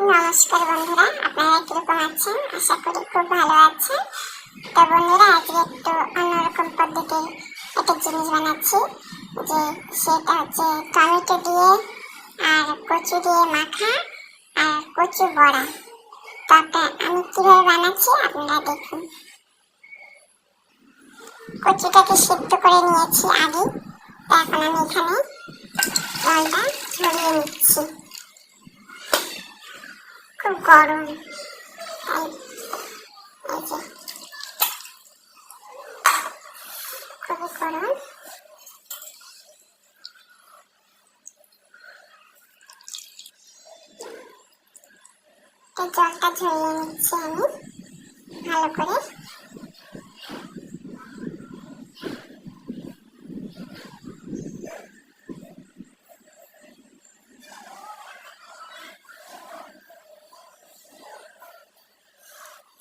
নমস্কার বন্ধুরা, আপনারা কিরকম আছেন? আশা করি খুব ভালো আছেন। তো বন্ধুরা, আজকে একটু অন্যরকম পদ্ধতির একটা জিনিস বানাচ্ছি, যে সেটা হচ্ছে টমেটো দিয়ে আর কচু দিয়ে মাখা আর কচু বড়া। তো আমি কিভাবে বানাচ্ছি আপনারা দেখুন। কচুটাকে সিদ্ধ করে নিয়েছি আগে। তো এখন আমি এখানে জলটা ঝরিয়ে নিচ্ছি। খুব গরম, খুবই গরম। জলটা ঝরিয়ে নিচ্ছি আমি ভালো করে।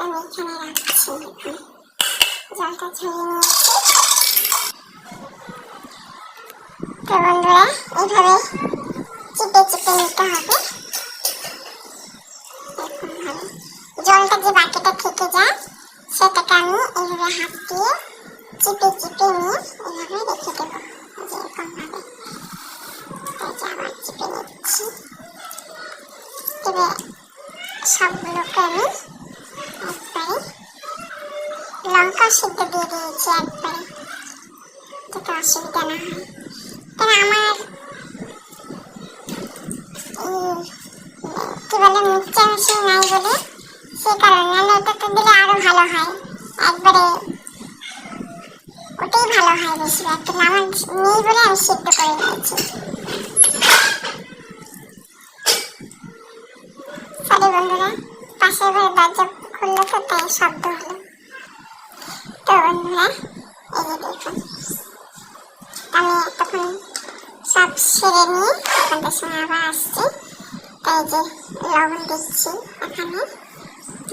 আমি এখানে রাখছি, জলটা ঝরিয়ে নিয়েছি। তো বন্ধুরা, এইভাবে চিপে চিপে নিতে হবে। জলটা যে বাকিটা থেকে যায় সেটাকে আমি এইভাবে হাত দিয়ে চিপে চিপে নিয়ে এইভাবে রেখে দেবো, যেরকম ভাবে। আবার চিপে নিচ্ছি। তবে সবগুলোকে আমি একবারে লঙ্কা সিদ্ধ দিয়ে দিয়েছি একবারে, যাতে অসুবিধা না হয়। কারণ আমার কি বলে মিক্সচার মেশিন নাই বলে, সে কারণে ওটাতে দিলে আরো ভালো হয়। একবারে ওটাই ভালো হয় বেশিরভাগ। কিন্তু আমার নেই বলে আমি সিদ্ধ করে নিয়েছি। সরি বন্ধুরা, পাশের ঘরে দরজা খুললো তো তাই শব্দ হলো। তো বন্ধুরা, এই যে দেখুন, আমি তখন সব সেরে নিয়ে আপনাদের সঙ্গে আবার আসছি। তাই যে লবণ দিচ্ছি, এখানে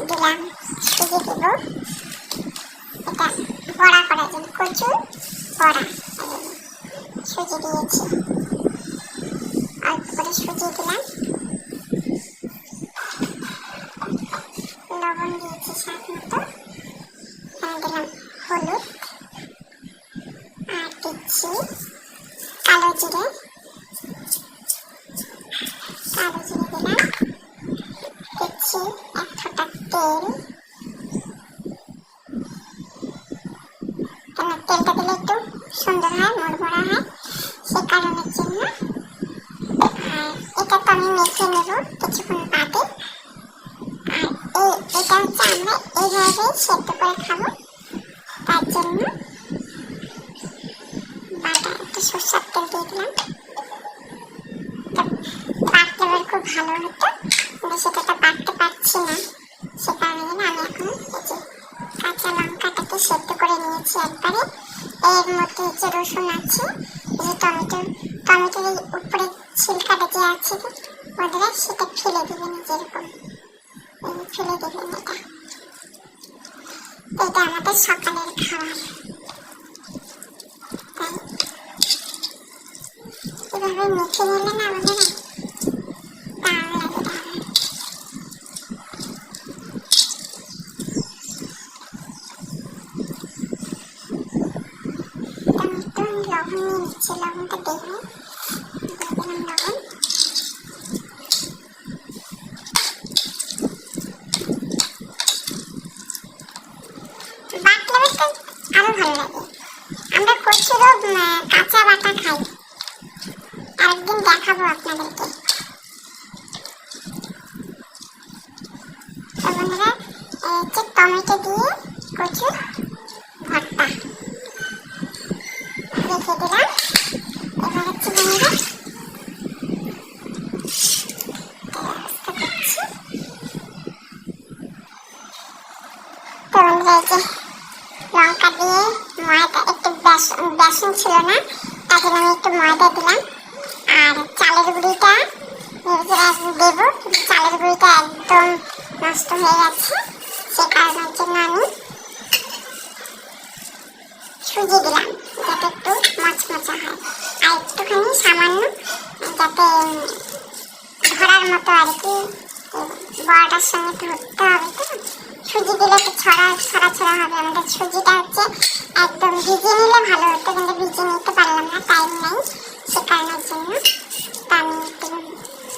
দিলাম, সুজি দেব। এটা বড়া করার জন্য কচু বড়া, সুজি দিয়েছি, অল্প করে সুজি দিলাম, লবণ দিয়েছি স্বাদ মতো, এখানে দিলাম হলুদ, আর দিচ্ছি কালো জিরে দিলাম, দিচ্ছি এক ফোঁটা তেল। তেলটা দিলে একটু সুন্দর হয়, মরমরা হয়, সে কারণের জন্য। আর এটা তো আমি মেখে নেব কিছুক্ষণ বাদে। আর এটা হচ্ছে আমরা এইভাবে সেদ্ধ করে খাবো, তার জন্য বাটা একটু সরষের তেল দিয়ে দিলাম। বাটতে পারলে খুব ভালো হতো, কিন্তু সেটা তো বাটতে পারছি না। সে কারণে আমি এখন এই যে কাঁচা লঙ্কাটাকে সেদ্ধ করে নিয়েছি একবারে। এর মধ্যে হচ্ছে রসুন আছে, এই যে টমেটোর উপরে ছিলকাটা যে আছে বন্ধুরা, সেটা ফেলে দেবেন, যেরকম ফেলে দেবেন। এটা আমাদের সকালের খাবার। তাই এভাবে মেখে নিলে না বন্ধুরা, দারুণ লাগে। লবণ নিয়ে নিচ্ছি, লবণটা দেখবো, দিলাম লবণ। বাটলে বাটতে আরো ভালো লাগে। আমরা কচুরও কাঁচা বাটা খাই, আরেকদিন দেখাবো আপনাদেরকে। তো বন্ধুরা, হচ্ছে টমেটো দিয়ে কচু ভর্তা রেখে দিলাম। এবার হচ্ছে বন্ধুরা ব্যবস্থা করছি। তো বন্ধুরা, এই যে লঙ্কা দিয়ে ময়দা, একটু বেসন ছিল না, তার জন্য আমি একটু ময়দা দিলাম। আর চালের গুঁড়িটা দেবো, কিন্তু চালের গুঁড়িটা একদম নষ্ট হয়ে গেছে, সে কারণের জন্য আমি সুজি দিলাম, যাতে একটু মচমচা হয়। আর একটুখানি সামান্য, যাতে ধরার মতো আর কি বড়াটার সঙ্গে ধরতে হবে। তো সুজি দিলে তো ছড়া হবে। আমাদের সুজিটা হচ্ছে একদম ভিজিয়ে নিলে ভালো হতো, কিন্তু ভিজিয়ে নিতে পারলাম না, টাইম নেই, সে কারণের জন্য। তা আমি একটু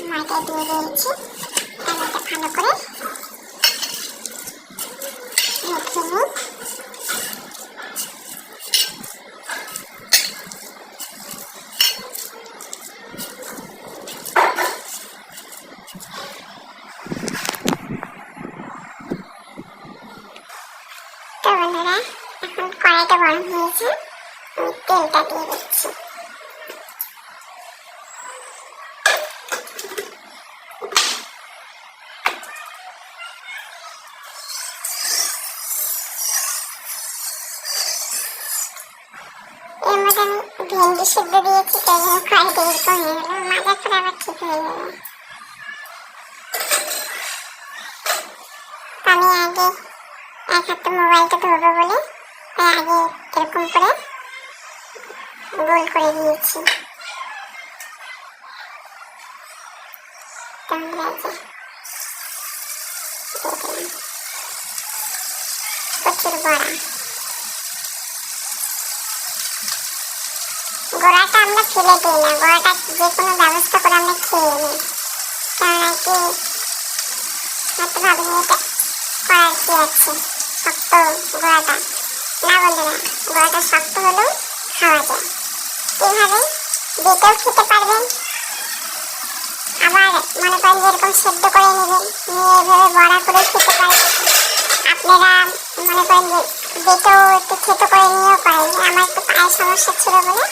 ময়দা দিয়ে দিয়েছি। আমি এটা ভালো করে রেখে নিই। তো বন্ধুরা, এখন কড়াইটা গরম হয়েছে, আমি তেলটা দিয়ে দিচ্ছি। এর মধ্যে আমি ভেন্ডি সিদ্ধ দিয়েছি, তাই জন্য কড়াইটা এরকম হয়ে গেল। মাজা করে আবার ঠিক হয়ে যাবে। আমি আগে এক হাতে মোবাইলটা ধরবো বলে আগে এরকম করে গোল করে দিয়েছি। প্রচুর বড়া, গোড়াটা আমরা ফেলে দিই না, গোড়াটা যে কোনো ব্যবস্থা করে আমরা খেয়ে নিই। কেননা কি হয়তো ভাবি এটা করার কি আছে, শক্ত গোড়াটা না। বন্ধুরা, গোড়াটা শক্ত হলেও খাওয়া যায়। এইভাবে বেটেও খেতে পারবেন, আবার মনে করেন যেরকম সেদ্ধ করে নেবেন, নিয়ে এভাবে বড়া করে খেতে পারবেন। আপনারা মনে করেন যে বেটেও একটু খেতে করে নিয়েও পারেন। আমার একটু পায়ের সমস্যা ছিল বলে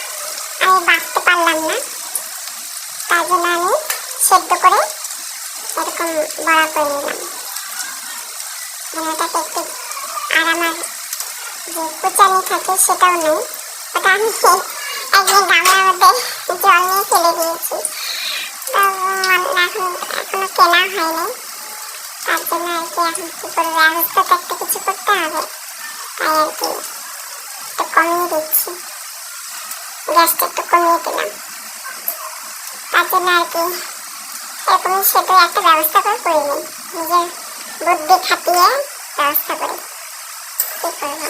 আমি বাঁচতে পারলাম না, তার জন্য আমি সেদ্ধ করে এরকম বড়া করে নিলাম। মানে ওটাকে একটু, আর আমার যে কুচানি থাকে সেটাও নেই, ওটা আমি একদিন গামলার মধ্যে জল নিয়ে ফেলে দিয়েছি। এখনো কেনা হয়নি, তার জন্য আর কি এখন কি করে ব্যবস্থা তো একটা কিছু করতে হবে, তাই আর কি একটু কমিয়ে দিচ্ছি, গ্যাসটা একটু কমিয়ে দিলাম। তার জন্য আর কি এরকম সেটা একটা ব্যবস্থা করে নিই, নিজের বুদ্ধি খাটিয়ে ব্যবস্থা করি। কি করবো,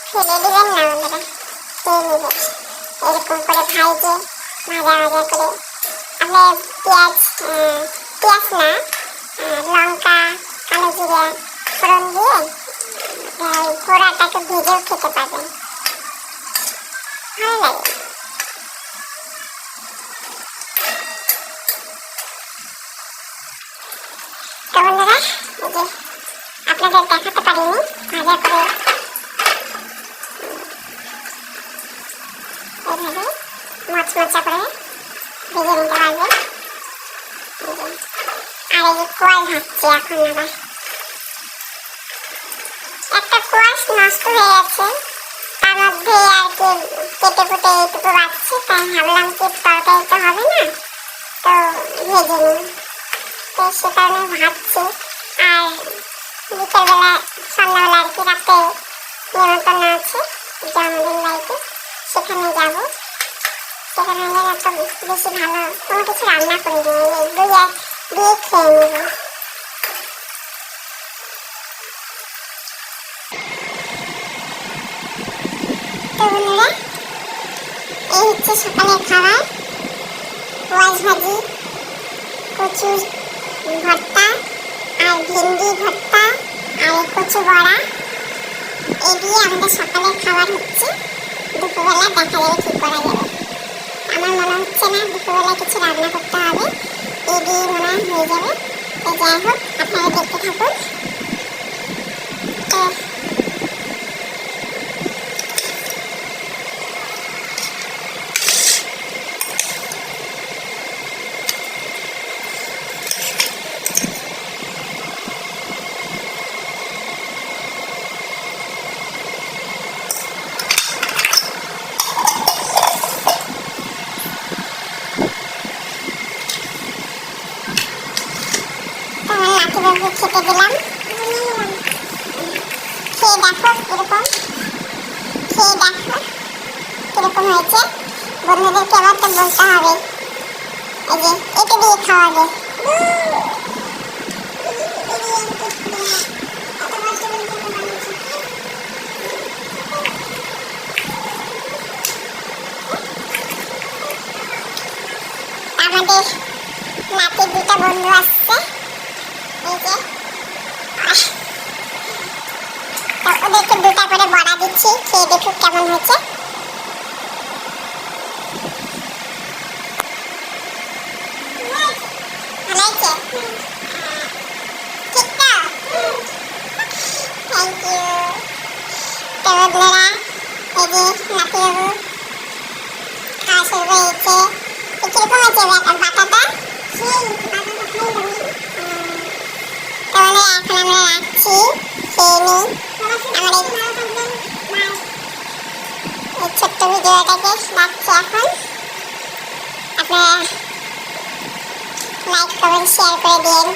ফেলে দিবেন না বন্ধুরা, খেয়ে নেবেন। এরকম করে ভাজা করে আপনি পেঁয়াজ না, লঙ্কা, কালো জিরে ফোড়ন দিয়ে পোড়াটাকে ভেজেও খেতে পারবেন, ভালো লাগে। তো বন্ধুরা, এই যে আপনাদের দেখাতে পারিনি, ভাজা করে এইভাবে মচমচা করে ভেজে নিতে পারবেন। আর এই যে কোয়াশ ভাজছি এখন, আবার একটা কোয়াশ নষ্ট হয়ে গেছে, তার মধ্যে আর কি কেটে কুটে এইটুকু বাচ্ছি, তাই ভাবলাম কি তরকারিতে হবে না, তো ভেজে নিই। তো সে কারণে ভাবছি। আর বিকেলবেলা সন্ধ্যাবেলা আর কি রাতে নিমন্ত্রণ আছে জন্মদিন বাড়িতে, সেখানে যাবো। সেখানে গেলে তো বেশি ভালো কোনো কিছু রান্না করে নিয়ে দিয়ে খেয়ে নেব। তো বন্ধুরা, এই হচ্ছে সকালের খাবার, কোয়াশ ভাজি, কচু ভর্তা, আর ভেন্ডি ভর্তা, আর কচু বড়া, এই দিয়ে আমাদের সকালের খাবার হচ্ছে। দুপুরবেলা দেখা যাবে কি করা যাবে, আমার মনে হচ্ছে না দুপুরবেলা কিছু রান্না করতে হবে, এই দিয়ে মনে হয় হয়ে যাবে। তো যাই হোক, আপনারা দেখতে থাকুন। তো খেতে দিলাম, খেয়ে দেখো কিরকম, হয়েছে। বন্ধুদেরকে আবার তো বলতে হবে, এই যে এটা দিয়ে খাওয়াবে। আমাদের নাতির দুটা বন্ধু আসছে, এই যে তো ওদেরকে দুটা করে বড়া দিচ্ছি, খেয়ে দেখুক কেমন হয়েছে। ভালো হয়েছে? ঠিক তো? Thank you. তো বন্ধুরা, এই যে নাতিবাবু খাওয়া শুরু হয়েছে। কিরকম হয়েছে বাটাটা? তাহলে এখন আমরা রাখছি, খেয়ে নিই। আমার এই ছোট্ট ভিডিওটাকে রাখছি এখন। আপনারা লাইক কমেন্ট শেয়ার করে দিন।